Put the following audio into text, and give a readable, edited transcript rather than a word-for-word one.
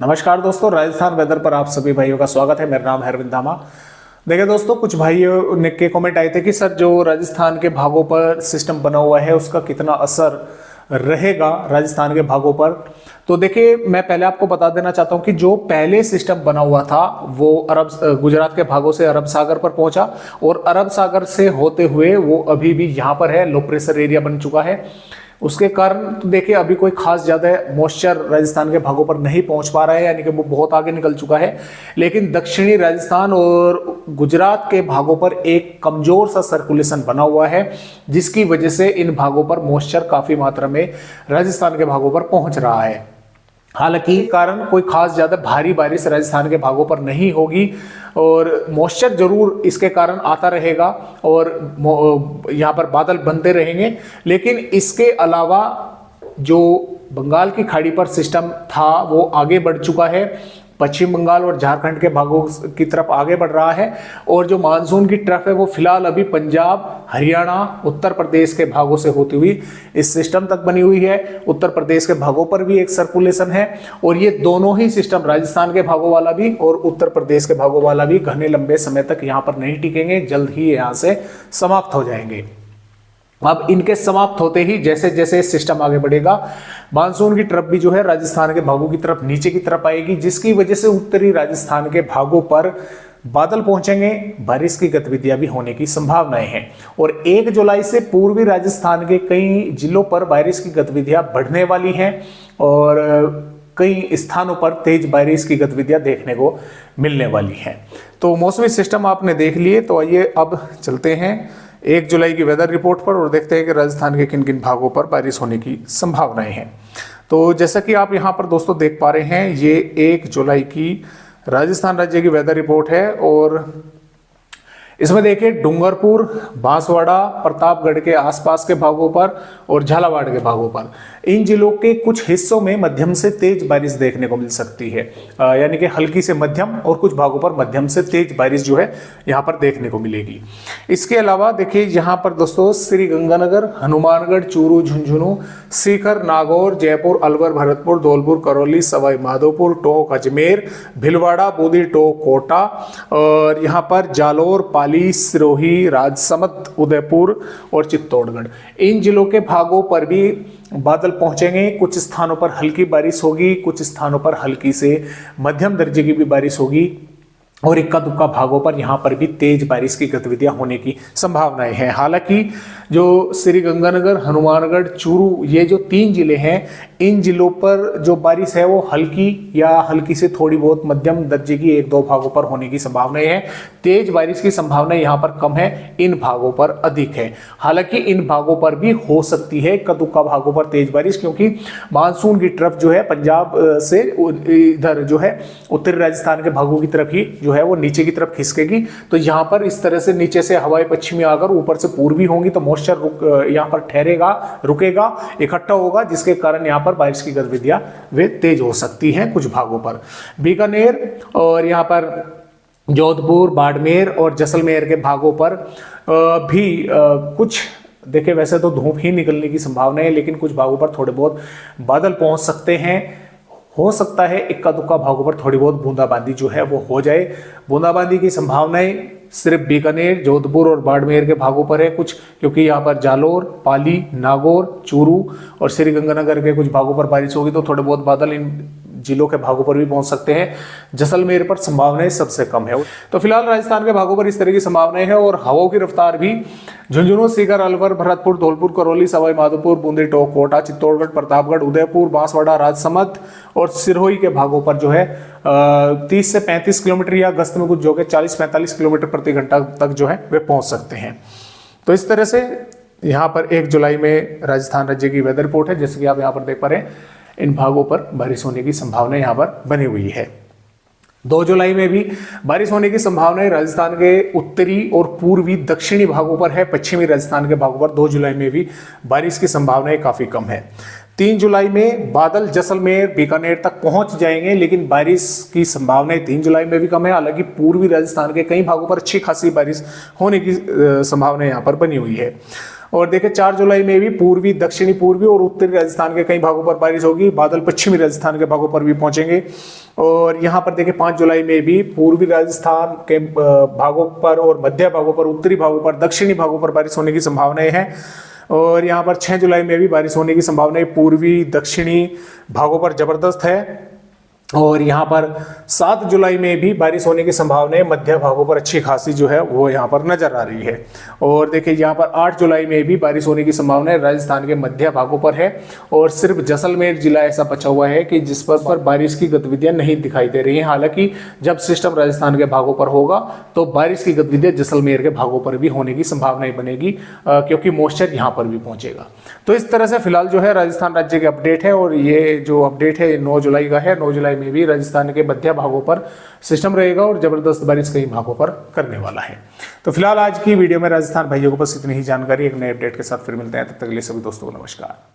नमस्कार दोस्तों, राजस्थान वेदर पर आप सभी भाइयों का स्वागत है। मेरा नाम है अरविंद धामा। देखिए दोस्तों, कुछ भाइयों ने के कमेंट आए थे कि सर जो राजस्थान के भागों पर सिस्टम बना हुआ है उसका कितना असर रहेगा राजस्थान के भागों पर। तो देखिए, मैं पहले आपको बता देना चाहता हूं कि जो पहले सिस्टम बना हुआ था वो गुजरात के भागों से अरब सागर पर पहुंचा और अरब सागर से होते हुए वो अभी भी यहां पर है, लो प्रेशर एरिया बन चुका है। उसके कारण तो देखिए अभी कोई खास ज्यादा मॉइस्चर राजस्थान के भागों पर नहीं पहुंच पा रहा है, यानी कि वो बहुत आगे निकल चुका है। लेकिन दक्षिणी राजस्थान और गुजरात के भागों पर एक कमजोर सा सर्कुलेशन बना हुआ है, जिसकी वजह से इन भागों पर मॉइस्चर काफी मात्रा में राजस्थान के भागों पर पहुंच रहा है। हालांकि कारण कोई खास ज्यादा भारी बारिश राजस्थान के भागों पर नहीं होगी और मॉइस्चर जरूर इसके कारण आता रहेगा और यहाँ पर बादल बनते रहेंगे। लेकिन इसके अलावा जो बंगाल की खाड़ी पर सिस्टम था वो आगे बढ़ चुका है, पश्चिम बंगाल और झारखंड के भागों की तरफ आगे बढ़ रहा है। और जो मानसून की ट्रफ है वो फिलहाल अभी पंजाब, हरियाणा, उत्तर प्रदेश के भागों से होती हुई इस सिस्टम तक बनी हुई है। उत्तर प्रदेश के भागों पर भी एक सर्कुलेशन है और ये दोनों ही सिस्टम, राजस्थान के भागों वाला भी और उत्तर प्रदेश के भागों वाला भी, घने लंबे समय तक यहाँ पर नहीं टिकेंगे, जल्द ही यहाँ से समाप्त हो जाएंगे। अब इनके समाप्त होते ही जैसे जैसे सिस्टम आगे बढ़ेगा, मानसून की ट्रफ भी जो है राजस्थान के भागों की तरफ नीचे की तरफ आएगी, जिसकी वजह से उत्तरी राजस्थान के भागों पर बादल पहुंचेंगे, बारिश की गतिविधियां भी होने की संभावनाएं हैं। और 1 जुलाई से पूर्वी राजस्थान के कई जिलों पर बारिश की गतिविधियां बढ़ने वाली हैं और कई स्थानों पर तेज बारिश की गतिविधियां देखने को मिलने वाली हैं। तो मौसमी सिस्टम आपने देख लिए, तो आइए अब चलते हैं 1 जुलाई की वेदर रिपोर्ट पर और देखते हैं कि राजस्थान के किन किन भागों पर बारिश होने की संभावनाएं हैं। तो जैसा कि आप यहां पर दोस्तों देख पा रहे हैं, ये 1 जुलाई की राजस्थान राज्य की वेदर रिपोर्ट है और इसमें देखिए डूंगरपुर, बांसवाड़ा, प्रतापगढ़ के आसपास के भागों पर और झालावाड़ के भागों पर, इन जिलों के कुछ हिस्सों में मध्यम से तेज बारिश देखने को मिल सकती है, यानी कि हल्की से मध्यम और कुछ भागों पर मध्यम से तेज बारिश जो है यहाँ पर देखने को मिलेगी। इसके अलावा देखिए यहाँ पर दोस्तों श्री गंगानगर, हनुमानगढ़, चूरू, झुंझुनू, सीकर, नागौर, जयपुर, अलवर, भरतपुर, धौलपुर, करौली, सवाई माधोपुर, टोंक, अजमेर, भिलवाड़ा, बूंदी, टोंक, कोटा और यहाँ पर जालोर, पाली, सिरोही, राजसमंद, उदयपुर और चित्तौड़गढ़, इन जिलों के भागों पर भी बादल पहुंचेंगे। कुछ स्थानों पर हल्की बारिश होगी, कुछ स्थानों पर हल्की से मध्यम दर्जे की भी बारिश होगी और इक्का दुक्का भागों पर यहाँ पर भी तेज बारिश की गतिविधियां होने की संभावनाएं हैं। हालांकि जो श्री गंगानगर, हनुमानगढ़, चूरू, ये जो 3 जिले हैं, इन जिलों पर जो बारिश है वो हल्की या हल्की से थोड़ी बहुत मध्यम दर्जे की 1-2 भागों पर होने की संभावनाएं हैं। तेज बारिश की संभावना यहाँ पर कम है, इन भागों पर अधिक है। हालांकि इन भागों पर भी हो सकती है इक्का दुक्का भागों पर तेज बारिश, क्योंकि मानसून की तरफ जो है पंजाब से इधर जो है उत्तरी राजस्थान के भागों की तरफ ही जो है वो नीचे की तरफ खिसकेगी। तो यहाँ पर इस तरह से नीचे से हवाएं पश्चिमी आकर ऊपर से पूर्वी होंगी, तो मॉइस्चर यहाँ पर ठहरेगा, रुकेगा, इकट्ठा होगा, जिसके कारण यहाँ पर बारिश की गतिविधियां वे तेज हो सकती हैं कुछ भागों पर। बीकानेर और यहाँ पर जोधपुर, बाड़मेर और जैसलमेर के भागों पर भी कुछ देखिए, वैसे तो धूप ही निकलने की संभावना है, लेकिन कुछ भागों पर थोड़े बहुत बादल पहुंच सकते हैं। हो सकता है इक्का दुक्का भागों पर थोड़ी बहुत बूंदाबांदी जो है वो हो जाए। बूंदाबांदी की संभावनाएं सिर्फ बीकानेर, जोधपुर और बाड़मेर के भागों पर है कुछ, क्योंकि यहाँ पर जालोर, पाली, नागौर, चूरू और श्री गंगानगर के कुछ भागों पर बारिश होगी, तो थोड़े बहुत बादल इन जिलों के भागों पर भी पहुंच सकते हैं। जैसलमेर पर संभावनाएं सबसे कम है। तो फिलहाल राजस्थान के भागों पर इस तरह की संभावनाएं हैं और हवाओं की रफ्तार भी झुंझुनू, सीकर, अलवर, भरतपुर, धौलपुर, करौली, सवाई माधोपुर, बूंदी, टोंक, कोटा, चित्तौड़गढ़, प्रतापगढ़, उदयपुर, बांसवाड़ा, राजसमंद और सिरोही के भागों पर जो है 30 से 35 किलोमीटर या गस्त में कुछ जो है 40-45 किलोमीटर प्रति घंटा तक जो है वे पहुंच सकते हैं। तो इस तरह से यहाँ पर 1 जुलाई में राजस्थान राज्य की वेदर रिपोर्ट है। जैसे कि आप यहाँ पर देख पा रहे हैं, इन भागों पर बारिश होने की संभावना यहाँ पर बनी हुई है। 2 जुलाई में भी बारिश होने की संभावना राजस्थान के उत्तरी और पूर्वी दक्षिणी भागों पर है। पश्चिमी राजस्थान के भागों पर 2 जुलाई में भी बारिश की संभावनाएं काफी कम है। 3 जुलाई में बादल जैसलमेर, बीकानेर तक पहुंच जाएंगे, लेकिन बारिश की संभावनाएं 3 जुलाई में भी कम है। हालांकि पूर्वी राजस्थान के कई भागों पर अच्छी खासी बारिश होने की संभावना यहाँ पर बनी हुई है। और देखिए 4 जुलाई में भी पूर्वी, दक्षिणी पूर्वी और उत्तरी राजस्थान के कई भागों पर बारिश होगी। बादल पश्चिमी राजस्थान के भागों पर भी पहुंचेंगे। और यहाँ पर देखिए 5 जुलाई में भी पूर्वी राजस्थान के भागों पर और मध्य भागों पर, उत्तरी भागों पर, दक्षिणी भागों पर बारिश होने की संभावनाएं हैं। और यहाँ पर 6 जुलाई में भी बारिश होने की संभावनाएं पूर्वी दक्षिणी भागों पर जबरदस्त है। और यहाँ पर 7 जुलाई में भी बारिश होने की संभावना है, मध्य भागों पर अच्छी खासी जो है वो यहाँ पर नजर आ रही है। और देखिए यहाँ पर 8 जुलाई में भी बारिश होने की संभावना है, राजस्थान के मध्य भागों पर है। और सिर्फ जैसलमेर जिला ऐसा बचा हुआ है कि जिस पर बारिश की गतिविधियां नहीं दिखाई दे रही हैं। हालांकि जब सिस्टम राजस्थान के भागों पर होगा तो बारिश की गतिविधियां जैसलमेर के भागों पर भी होने की संभावनाएं बनेगी, क्योंकि मॉइस्चर यहाँ पर भी पहुंचेगा। तो इस तरह से फिलहाल जो है राजस्थान राज्य के अपडेट है। और ये जो अपडेट है 9 जुलाई का है। 9 जुलाई में भी राजस्थान के मध्य भागों पर सिस्टम रहेगा और जबरदस्त बारिश कई भागों पर करने वाला है। तो फिलहाल आज की वीडियो में राजस्थान भाइयों को बस इतनी ही जानकारी। एक नए अपडेट के साथ फिर मिलते हैं, तब तक के लिए सभी दोस्तों को नमस्कार।